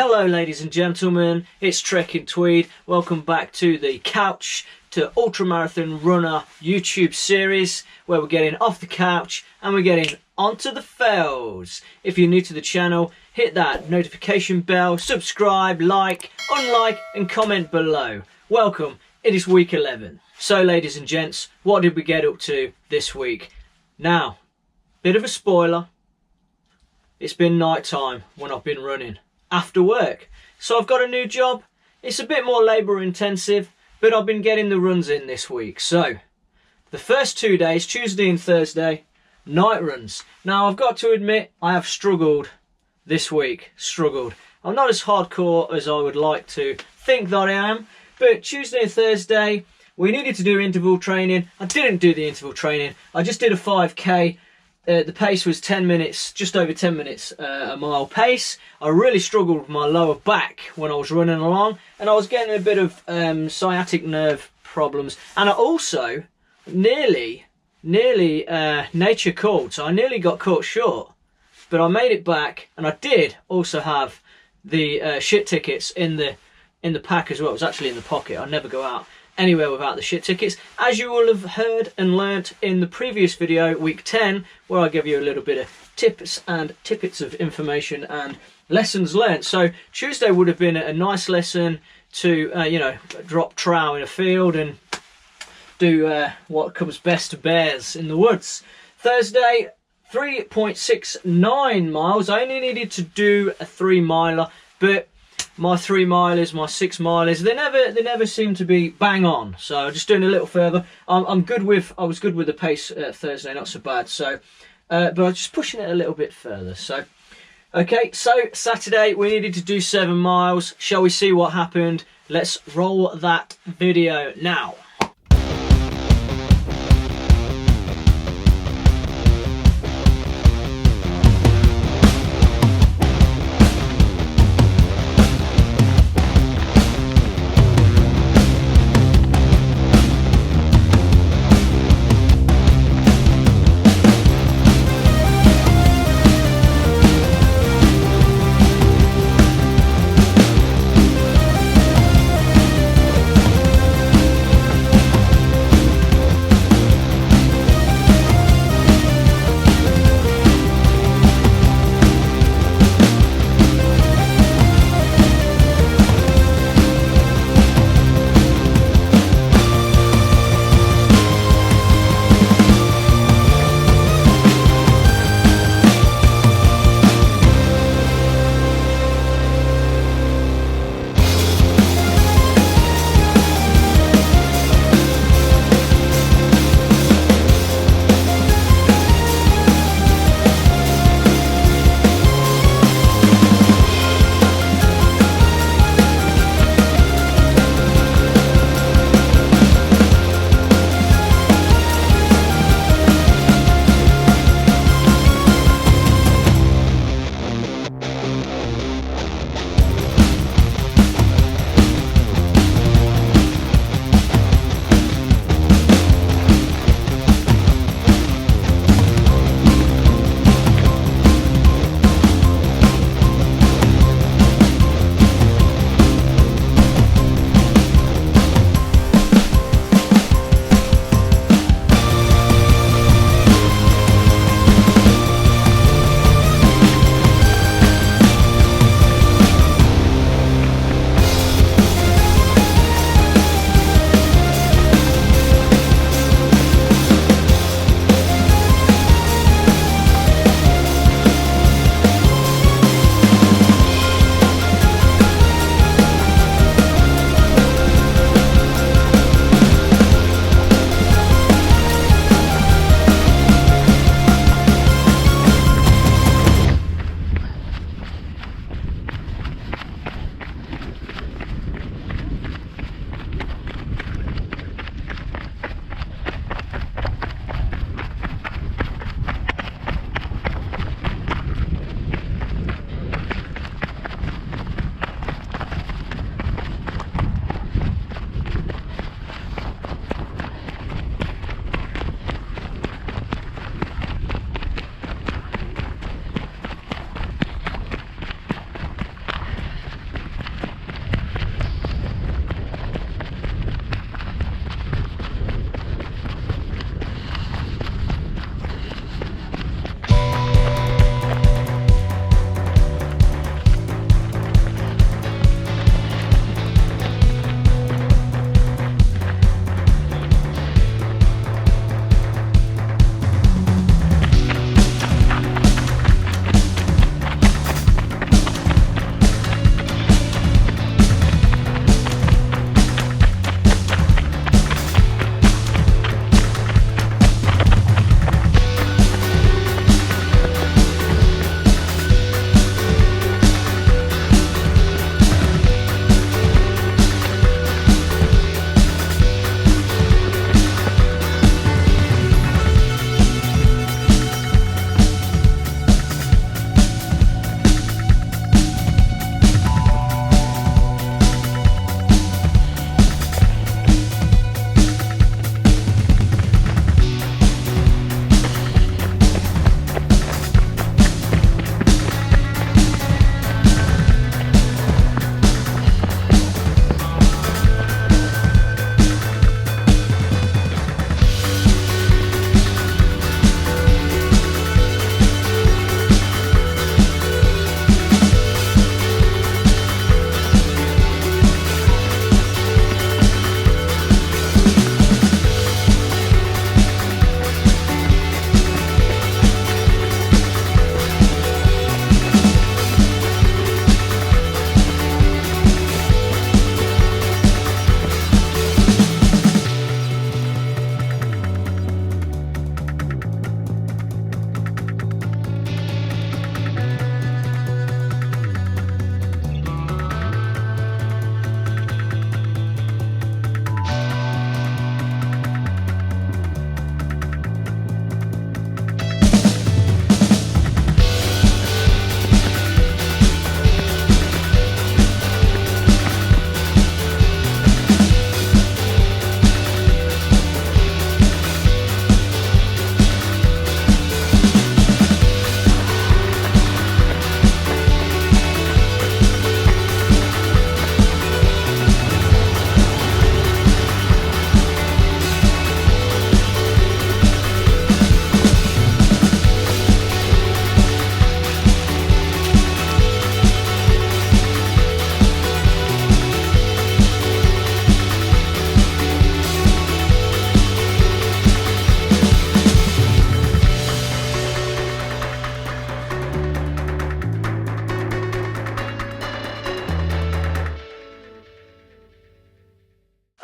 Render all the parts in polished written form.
Hello ladies and gentlemen, it's Trek in Tweed. Welcome back to the Couch to Ultramarathon Runner YouTube series where we're getting off the couch and we're getting onto the fells. If you're new to the channel, hit that notification bell, subscribe, like, unlike and comment below. Welcome, it is week 11. So ladies and gents, what did we get up to this week? Now, bit of a spoiler, it's been night time when I've been running after work. So I've got a new job. It's a bit more labour intensive, but I've been getting the runs in this week. So the first 2 days, Tuesday and Thursday, night runs. Now I've got to admit, I have struggled this week, I'm not as hardcore as I would like to think that I am, but Tuesday and Thursday, we needed to do interval training. I didn't do the interval training. I just did a 5k. The pace was 10 minutes, just over 10 minutes a mile pace. I really struggled with my lower back when I was running along, and I was getting a bit of sciatic nerve problems. And I also nearly nature called, so I nearly got caught short. But I made it back, and I did also have the shit tickets in the pack as well. It was actually in the pocket. I never go out anywhere without the shit tickets, as you will have heard and learnt in the previous video, week 10, where I give you a little bit of tips and tippets of information and lessons learnt. So Tuesday would have been a nice lesson to drop trowel in a field and do what comes best to bears in the woods. Thursday, 3.69 miles. I only needed to do a 3 miler, but my 3 milers, my 6 milers, they never seem to be bang on. So just doing a little further. I was good with the pace Thursday, not so bad. So, but I was just pushing it a little bit further. So, okay. So Saturday we needed to do 7 miles. Shall we see what happened? Let's roll that video now.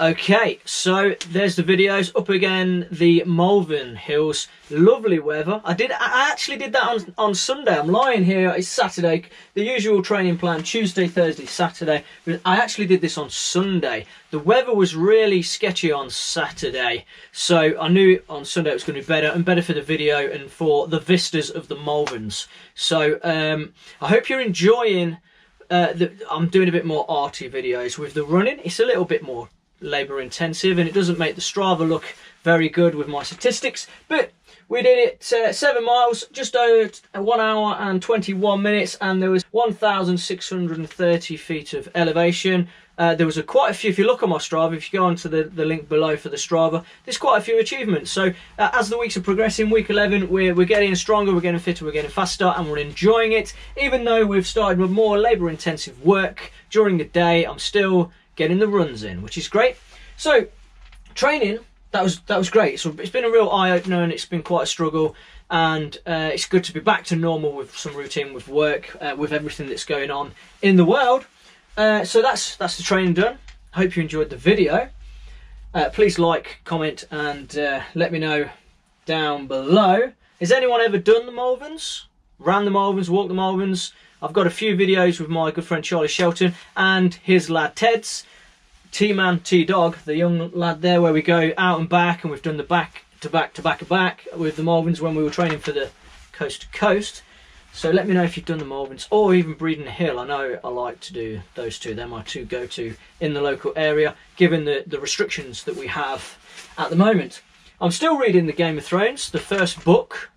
Okay, so there's the videos up again, the Malvern Hills. Lovely weather. I actually did that on Sunday. I'm lying here, it's Saturday, the usual training plan, Tuesday, Thursday, Saturday. But I actually did this on Sunday. The weather was really sketchy on Saturday, so I knew on Sunday it was going to be better, and better for the video and for the vistas of the Malverns. So I hope you're enjoying, I'm doing a bit more arty videos with the running. It's a little bit more labour intensive and it doesn't make the Strava look very good with my statistics, but we did it 7 miles, just over 1 hour and 21 minutes, and there was 1,630 feet of elevation. There was quite a few, if you look on my Strava, if you go onto the link below for the Strava, there's quite a few achievements. So as the weeks are progressing, week 11, we're getting stronger, we're getting fitter, we're getting faster, and we're enjoying it. Even though we've started with more labour intensive work during the day, I'm still getting the runs in, which is great. So training, that was great. So it's been a real eye-opener and it's been quite a struggle, and it's good to be back to normal with some routine with work, with everything that's going on in the world. So that's the training done. Hope you enjoyed the video. Please like, comment, and let me know down below. Has anyone ever done the Malverns? Ran the Malverns, walked the Malverns? I've got a few videos with my good friend Charlie Shelton and his lad Ted's, T-Man, T-Dog, the young lad there, where we go out and back, and we've done the back to back to back to back with the Malverns when we were training for the coast to coast. So let me know if you've done the Malverns, or even Breeden Hill. I know I like to do those two. They're my two go-to in the local area, given the restrictions that we have at the moment. I'm still reading the Game of Thrones, the first book,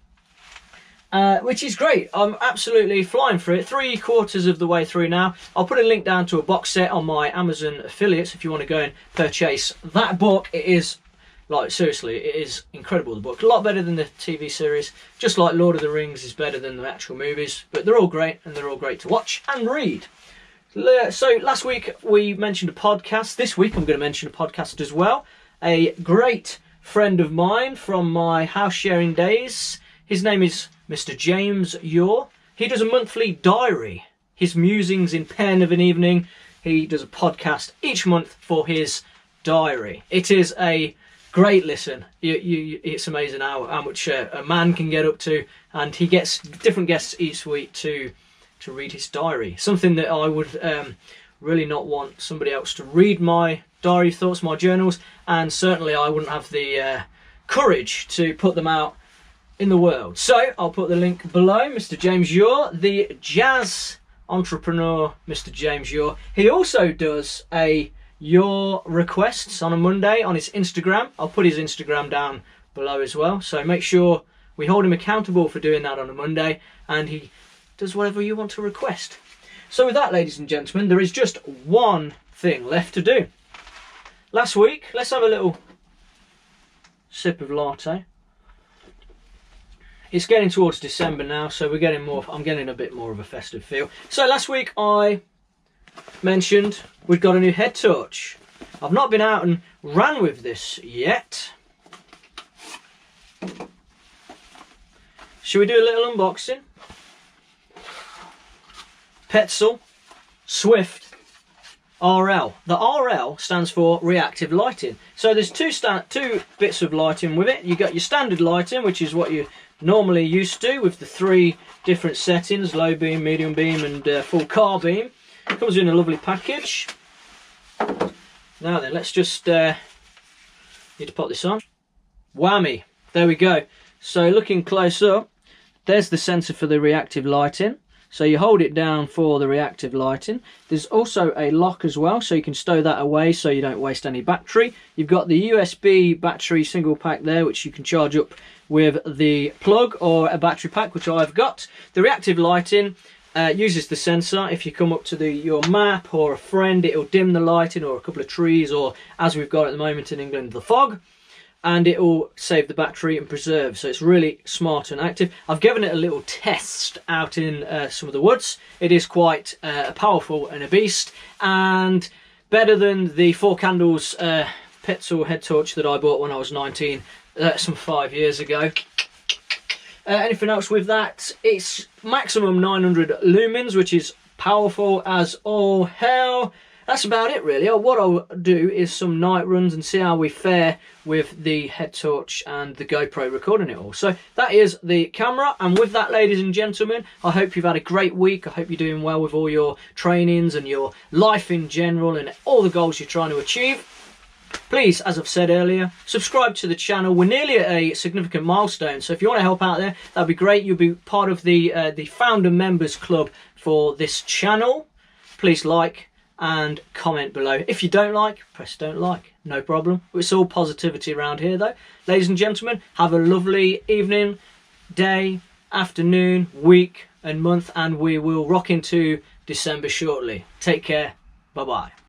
which is great. I'm absolutely flying for it. 3/4 of the way through now. I'll put a link down to a box set on my Amazon affiliates if you want to go and purchase that book. It is, like, seriously, it is incredible, the book. A lot better than the TV series. Just like Lord of the Rings is better than the actual movies. But they're all great, and they're all great to watch and read. So last week we mentioned a podcast. This week I'm going to mention a podcast as well. A great friend of mine from my house sharing days. His name is Mr. James Ure. He does a monthly diary, his musings in pen of an evening. He does a podcast each month for his diary. It is a great listen. It's amazing how much a man can get up to, and he gets different guests each week to read his diary. Something that I would really not want somebody else to read my diary thoughts, my journals, and certainly I wouldn't have the courage to put them out in the world. So I'll put the link below. Mr. James Ure, the jazz entrepreneur, Mr. James Ure. He also does your requests on a Monday on his Instagram. I'll put his Instagram down below as well. So make sure we hold him accountable for doing that on a Monday, and he does whatever you want to request. So with that, ladies and gentlemen, there is just one thing left to do. Last week, let's have a little sip of latte. It's getting towards December now, so we're getting more. I'm getting a bit more of a festive feel. So last week I mentioned we've got a new head torch. I've not been out and ran with this yet. Should we do a little unboxing? Petzl Swift RL. The RL stands for reactive lighting. So there's two bits of lighting with it. You got your standard lighting, which is what you normally used to with the 3 different settings: low beam, medium beam, and full car beam. Comes in a lovely package. Now then, let's just need to pop this on. Whammy! There we go. So looking close up, there's the sensor for the reactive lighting. So you hold it down for the reactive lighting. There's also a lock as well, so you can stow that away so you don't waste any battery. You've got the USB battery single pack there, which you can charge up with the plug or a battery pack, which I've got. The reactive lighting uses the sensor. If you come up to your map or a friend, it'll dim the lighting, or a couple of trees, or as we've got at the moment in England, the fog, and it will save the battery and preserve. So it's really smart and active. I've given it a little test out in some of the woods. It is quite powerful and a beast, and better than the 4 candles Petzl Headtorch that I bought when I was 19 some 5 years ago. Anything else with that? It's maximum 900 lumens, which is powerful as all hell. that's about it really. What I'll do is some night runs and see how we fare with the Headtorch and the GoPro recording it all. So that is the camera, and with that, ladies and gentlemen, I hope you've had a great week. I hope you're doing well with all your trainings and your life in general and all the goals you're trying to achieve. Please, as I've said earlier, subscribe to the channel. We're nearly at a significant milestone, so if you want to help out there, that'd be great. You'll be part of the founder members club for this channel. Please like and comment below. If you don't like, press don't like, no problem. It's all positivity around here though. Ladies and gentlemen, have a lovely evening, day, afternoon, week and month, and we will rock into December shortly. Take care. Bye bye.